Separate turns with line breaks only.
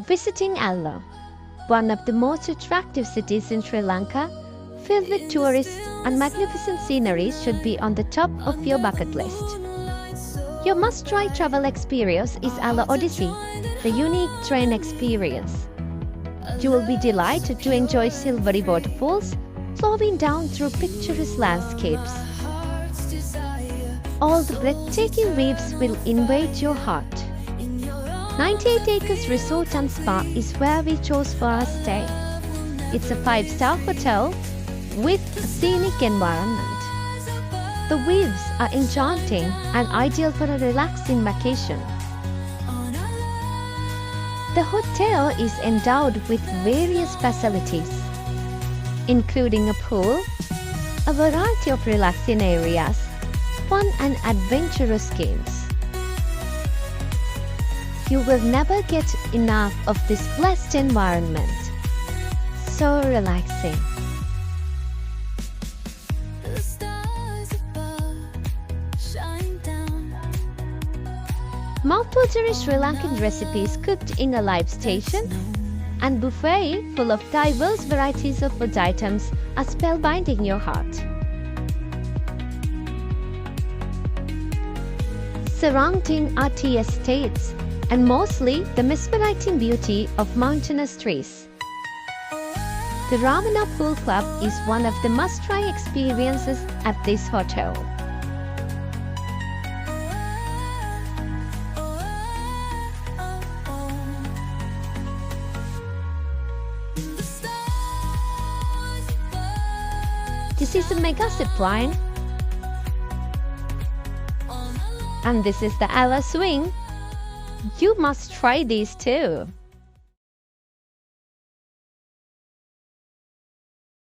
Visiting Alla, one of the most attractive cities in Sri Lanka, filled with tourists and magnificent scenery, should be on the top of your bucket list. Your must-try travel experience is Alla Odyssey, the unique train experience. You will be delighted to enjoy silvery waterfalls flowing down through picturesque landscapes. All the breathtaking views will invade your heart. 98 Acres Resort and Spa is where we chose for our stay. It's a 5-star hotel with a scenic environment. The views are enchanting and ideal for a relaxing vacation. The hotel is endowed with various facilities, including a pool, a variety of relaxing areas, fun and adventurous games. You will never get enough of this blessed environment. So relaxing. Mouth-watering Sri Lankan recipes cooked in a live station and buffet full of diverse varieties of food items are spellbinding your heart. Surrounding are tea estates and mostly the mesmerizing beauty of mountainous trees. The Ramana Pool Club is one of the must-try experiences at this hotel. This is a mega zip line. And this is the Alla Swing. You must try these too.